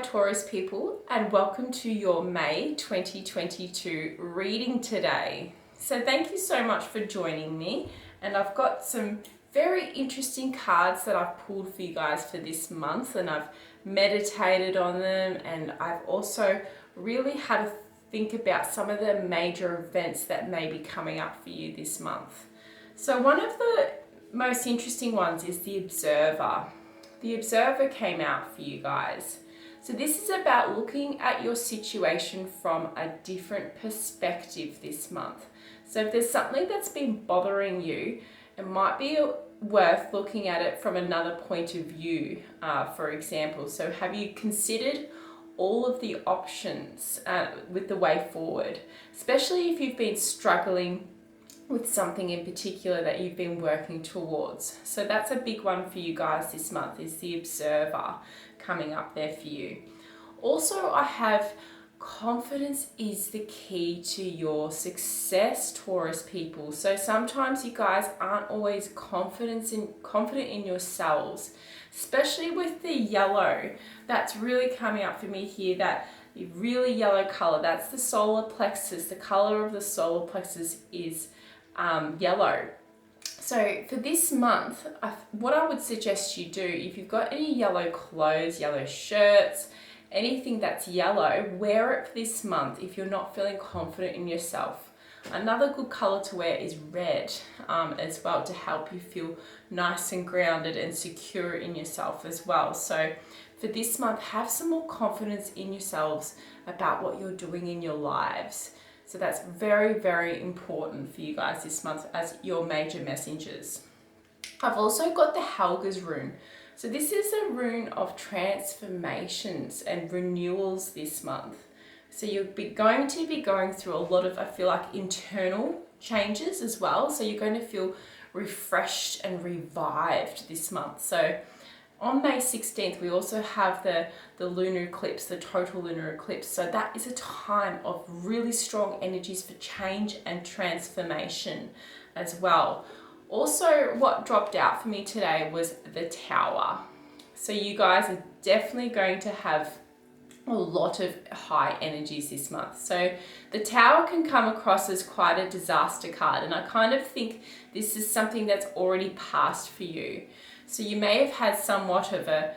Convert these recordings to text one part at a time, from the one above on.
Taurus people, and welcome to your May 2022 reading today. So thank you so much for joining me, and I've got some very interesting cards that I've pulled for you guys for this month, and I've meditated on them, and I've also really had to think about some of the major events that may be coming up for you this month. So one of the most interesting ones is the Observer. The Observer came out for you guys. So this is about looking at your situation from a different perspective this month. So if there's something that's been bothering you, it might be worth looking at it from another point of view, for example. So have you considered all of the options with the way forward, especially if you've been struggling with something in particular that you've been working towards. So that's a big one for you guys this month, is the Observer coming up there for you. Also, I have confidence is the key to your success, Taurus people. So sometimes you guys aren't always confident in yourselves, especially with the yellow. That's really coming up for me here, that really yellow color. That's the solar plexus. The color of the solar plexus is yellow. So for this month, what I would suggest you do, if you've got any yellow clothes, yellow shirts, anything that's yellow, wear it for this month if you're not feeling confident in yourself. Another good color to wear is red as well, to help you feel nice and grounded and secure in yourself as well. So for this month, have some more confidence in yourselves about what you're doing in your lives. So that's very, very important for you guys this month as your major messengers. I've also got the Helga's rune. So this is a rune of transformations and renewals this month. So you're going to be going through a lot of, I feel like, internal changes as well. So you're going to feel refreshed and revived this month. So on May 16th, we also have the lunar eclipse, the total lunar eclipse. So that is a time of really strong energies for change and transformation as well. Also, what dropped out for me today was the Tower. So you guys are definitely going to have a lot of high energies this month. So the Tower can come across as quite a disaster card, and I kind of think this is something that's already passed for you. So you may have had somewhat of a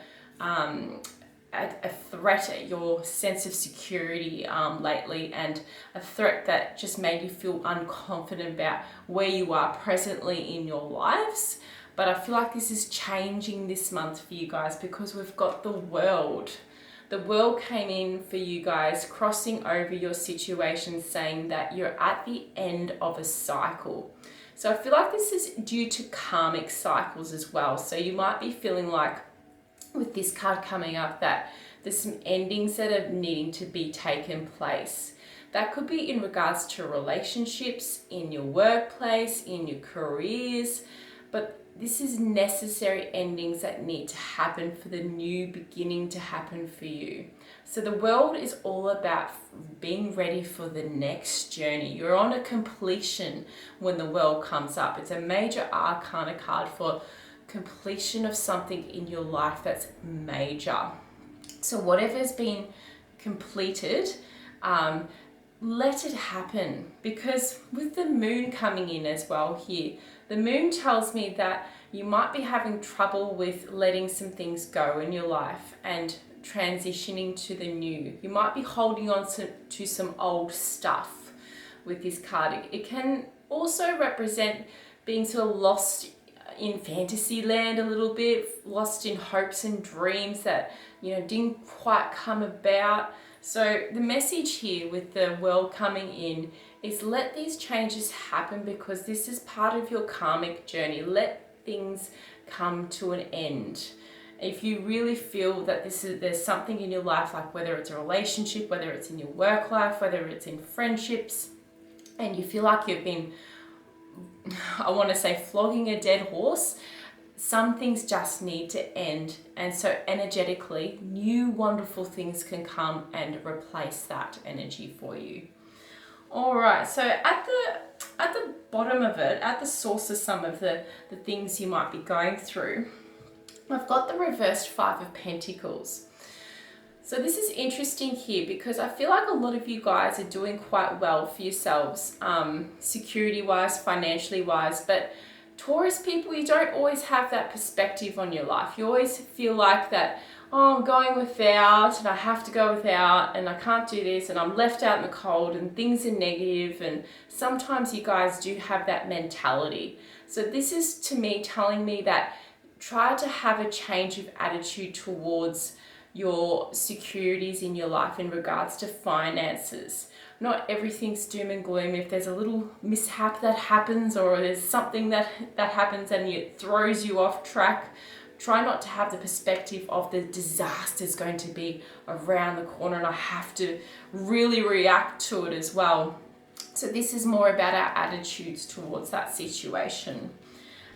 threat at your sense of security lately, and a threat that just made you feel unconfident about where you are presently in your lives. But I feel like this is changing this month for you guys, because we've got the World. The World came in for you guys, crossing over your situation, saying that you're at the end of a cycle. So I feel like this is due to karmic cycles as well. So you might be feeling like, with this card coming up, that there's some endings that are needing to be taken place. That could be in regards to relationships, in your workplace, in your careers, but this is necessary endings that need to happen for the new beginning to happen for you. So the World is all about being ready for the next journey. You're on a completion when the World comes up. It's a major arcana card for completion of something in your life that's major. So whatever's been completed, let it happen, because with the Moon coming in as well here, the Moon tells me that you might be having trouble with letting some things go in your life and transitioning to the new. You might be holding on to some old stuff with this card. It can also represent being sort of lost in fantasy land a little bit, lost in hopes and dreams that, didn't quite come about. So the message here with the World coming in is, let these changes happen, because this is part of your karmic journey. Let things come to an end. If you really feel that there's something in your life, like whether it's a relationship, whether it's in your work life, whether it's in friendships, and you feel like you've been, I want to say, flogging a dead horse, some things just need to end. And so energetically, new wonderful things can come and replace that energy for you. All right, so at the bottom of it, at the source of some of the things you might be going through, I've got the reversed Five of Pentacles. So this is interesting here because I feel like a lot of you guys are doing quite well for yourselves, security-wise, financially-wise, but Taurus people, you don't always have that perspective on your life. You always feel like that, oh, I'm going without and I have to go without and I can't do this and I'm left out in the cold and things are negative, and sometimes you guys do have that mentality. So this is to me telling me that try to have a change of attitude towards your securities in your life in regards to finances. Not everything's doom and gloom. If there's a little mishap that happens or there's something that happens and it throws you off track, try not to have the perspective of the disaster's going to be around the corner and I have to really react to it as well. So this is more about our attitudes towards that situation.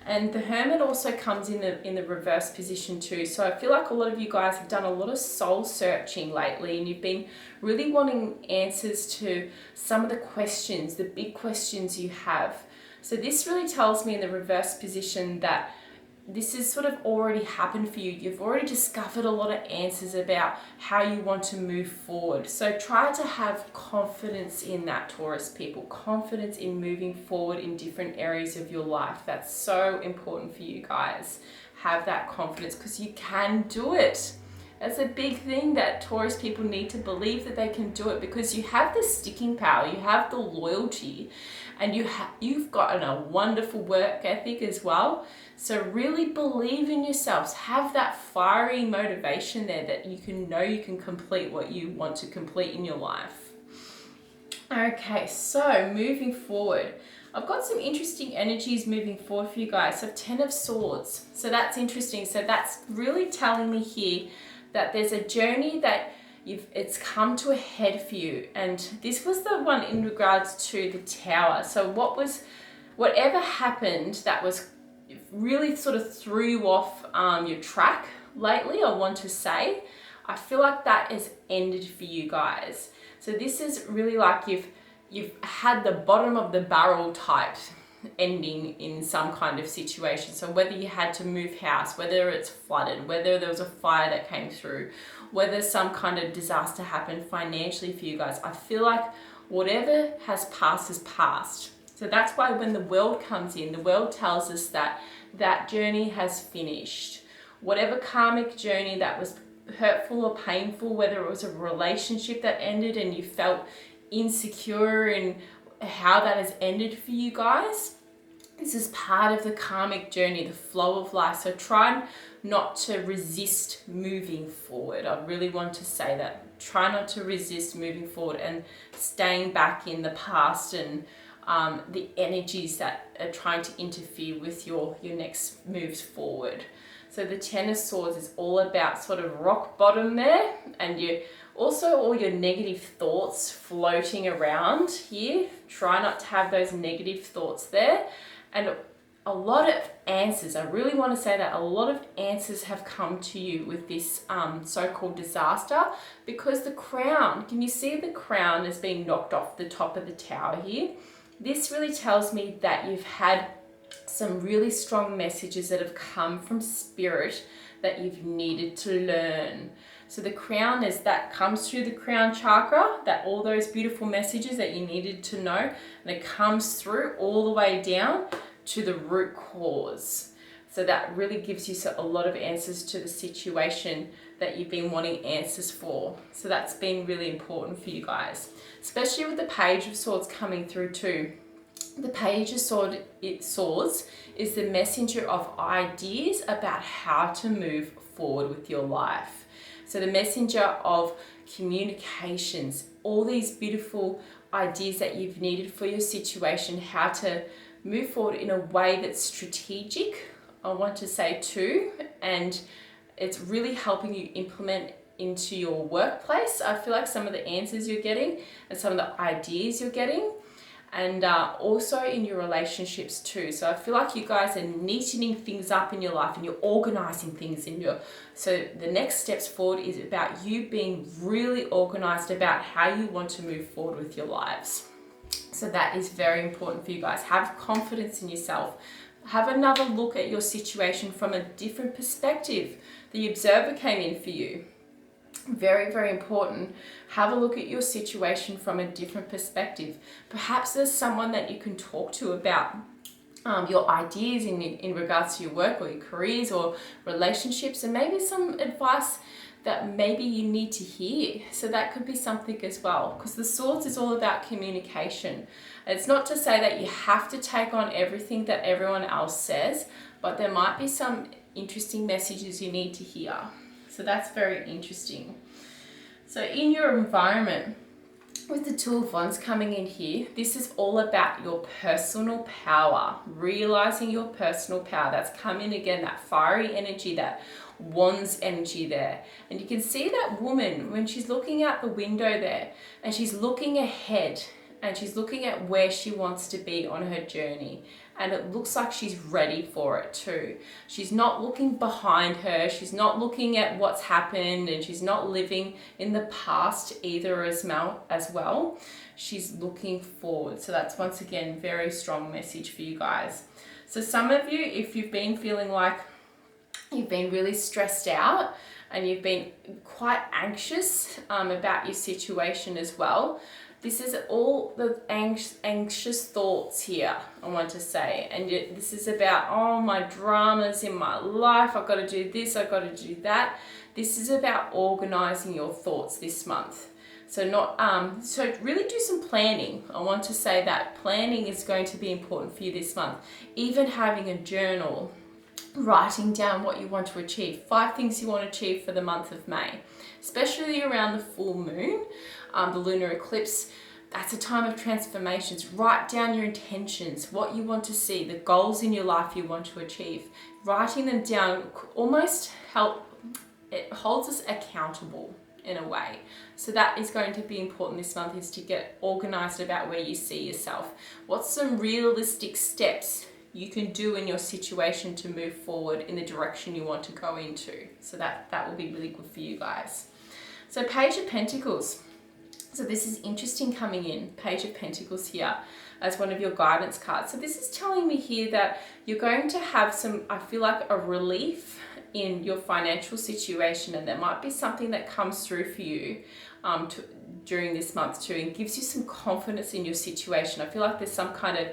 And the Hermit also comes in the reverse position too. So I feel like a lot of you guys have done a lot of soul searching lately and you've been really wanting answers to some of the questions, the big questions you have. So this really tells me in the reverse position that this has sort of already happened for you. You've already discovered a lot of answers about how you want to move forward. So try to have confidence in that, Taurus people. Confidence in moving forward in different areas of your life. That's so important for you guys. Have that confidence because you can do it. That's a big thing that Taurus people need to believe that they can do it, because you have the sticking power, you have the loyalty, and you've got a wonderful work ethic as well. So really believe in yourselves. Have that fiery motivation there that you can complete what you want to complete in your life. Okay, so moving forward, I've got some interesting energies moving forward for you guys. So 10 of Swords. So that's interesting. So that's really telling me here that there's a journey that it's come to a head for you. And this was the one in regards to the Tower. So whatever happened that was really sort of threw you off your track lately, I want to say, I feel like that has ended for you guys. So this is really like you've had the bottom of the barrel type ending in some kind of situation. So whether you had to move house, whether it's flooded, whether there was a fire that came through, whether some kind of disaster happened financially for you guys, I feel like whatever has passed has passed. So that's why when the world comes in, the world tells us that that journey has finished. Whatever karmic journey that was hurtful or painful, whether it was a relationship that ended and you felt insecure in how that has ended for you guys, this is part of the karmic journey, the flow of life. So try not to resist moving forward. I really want to say that. Try not to resist moving forward and staying back in the past and the energies that are trying to interfere with your next moves forward. So the 10 of Swords is all about sort of rock bottom there, and you also all your negative thoughts floating around here. Try not to have those negative thoughts there. And a lot of answers, I really want to say that a lot of answers have come to you with this so-called disaster, because the crown, can you see the crown has been knocked off the top of the tower here? This really tells me that you've had some really strong messages that have come from spirit that you've needed to learn. So the crown is that comes through the crown chakra, that all those beautiful messages that you needed to know, and it comes through all the way down to the root cause. So that really gives you a lot of answers to the situation that you've been wanting answers for. So that's been really important for you guys, especially with the Page of Swords coming through too. The Page of Swords is the messenger of ideas about how to move forward with your life. So the messenger of communications, all these beautiful ideas that you've needed for your situation, how to move forward in a way that's strategic, I want to say too, and it's really helping you implement into your workplace. I feel like some of the answers you're getting and some of the ideas you're getting, and also in your relationships too. So I feel like you guys are neatening things up in your life and you're organizing things in your, so the next steps forward is about you being really organized about how you want to move forward with your lives. So that is very important for you guys. Have confidence in yourself. Have another look at your situation from a different perspective. The Observer came in for you. Very, very important. Have a look at your situation from a different perspective. Perhaps there's someone that you can talk to about your ideas in regards to your work or your careers or relationships, and maybe some advice that maybe you need to hear. So that could be something as well, because the Swords is all about communication. It's not to say that you have to take on everything that everyone else says, but there might be some interesting messages you need to hear. So that's very interesting. So in your environment, with the Two of Wands coming in here, this is all about your personal power, realizing your personal power. That's coming again, that fiery energy, that Wands energy there. And you can see that woman when she's looking out the window there, and she's looking ahead, and she's looking at where she wants to be on her journey. And it looks like she's ready for it too. She's not looking behind her, she's not looking at what's happened, and she's not living in the past either as well. She's looking forward. So that's once again very strong message for you guys. So some of you, if you've been feeling like you've been really stressed out and you've been quite anxious about your situation as well, this is all the anxious thoughts here, I want to say. And this is about, oh, my dramas in my life, I've got to do this, I've got to do that. This is about organizing your thoughts this month. So so really do some planning. I want to say that planning is going to be important for you this month. Even having a journal, writing down what you want to achieve, 5 things you want to achieve for the month of May, especially around the full moon, the lunar eclipse. That's a time of transformations. Write down your intentions, what you want to see, the goals in your life you want to achieve. Writing them down almost it holds us accountable in a way. So that is going to be important this month, is to get organized about where you see yourself. What's some realistic steps you can do in your situation to move forward in the direction you want to go into? So that will be really good for you guys. So Page of Pentacles. So this is interesting coming in, Page of Pentacles here as one of your guidance cards. So this is telling me here that you're going to have some, I feel like, a relief in your financial situation, and there might be something that comes through for you during this month too, and gives you some confidence in your situation. I feel like there's some kind of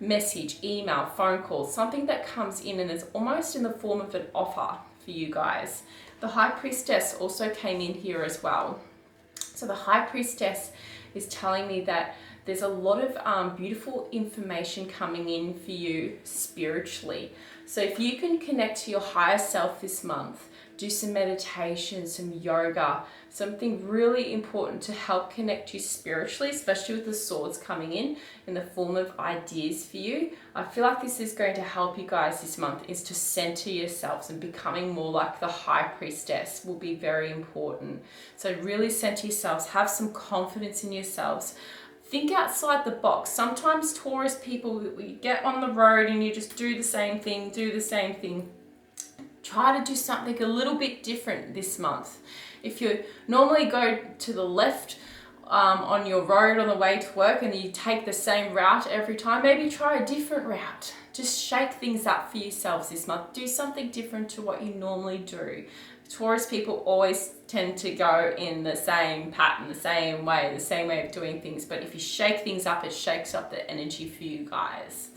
message, email, phone call, something that comes in and is almost in the form of an offer for you guys. The High Priestess also came in here as well. So the High Priestess is telling me that there's a lot of beautiful information coming in for you spiritually. So if you can connect to your higher self this month, do some meditation, some yoga, something really important to help connect you spiritually, especially with the Swords coming in the form of ideas for you. I feel like this is going to help you guys this month, is to center yourselves, and becoming more like the High Priestess will be very important. So really center yourselves, have some confidence in yourselves. Think outside the box. Sometimes Taurus people, we get on the road and you just do the same thing. Try to do something a little bit different this month. If you normally go to the left on your road on the way to work and you take the same route every time, maybe try a different route. Just shake things up for yourselves this month. Do something different to what you normally do. Taurus people always tend to go in the same pattern, the same way of doing things. But if you shake things up, it shakes up the energy for you guys.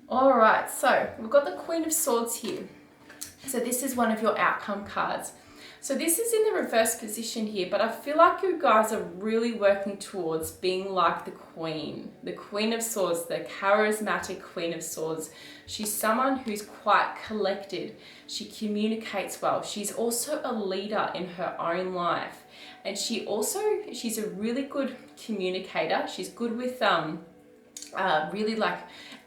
All right, so we've got the Queen of Swords here. So this is one of your outcome cards. So this is in the reverse position here, but I feel like you guys are really working towards being like the Queen of Swords, the charismatic Queen of Swords. She's someone who's quite collected. She communicates well. She's also a leader in her own life. And she's a really good communicator. She's good with really like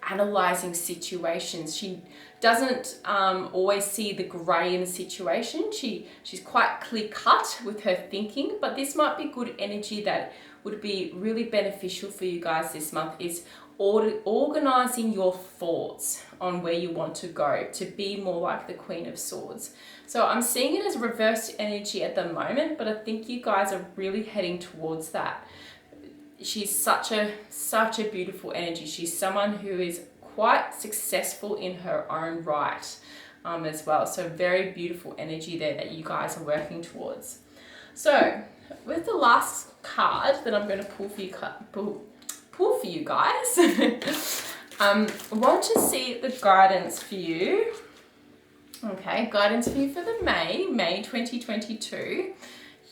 analyzing situations. She doesn't always see the grey in a situation. She's quite clear cut with her thinking, but this might be good energy that would be really beneficial for you guys this month, is organizing your thoughts on where you want to go to be more like the Queen of Swords. So I'm seeing it as reversed energy at the moment, but I think you guys are really heading towards that. She's such a beautiful energy. She's someone who is quite successful in her own right as well. So very beautiful energy there that you guys are working towards. So, with the last card that I'm going to pull for you guys, I want to see the guidance for you. Okay, guidance for you for the May 2022.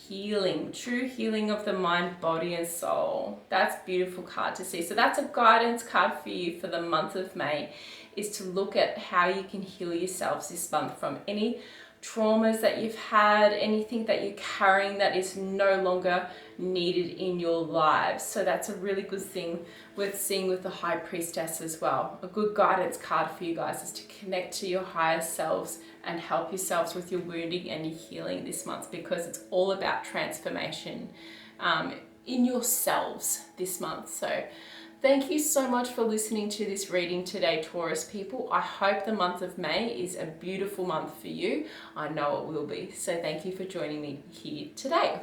Healing, true healing of the mind, body and soul. That's a beautiful card to see. So that's a guidance card for you for the month of May, is to look at how you can heal yourselves this month from any traumas that you've had, anything that you're carrying that is no longer needed in your lives. So that's a really good thing with seeing with the High Priestess as well. A good guidance card for you guys is to connect to your higher selves and help yourselves with your wounding and your healing this month, because it's all about transformation in yourselves this month. So thank you so much for listening to this reading today, Taurus people. I hope the month of May is a beautiful month for you. I know it will be. So thank you for joining me here today.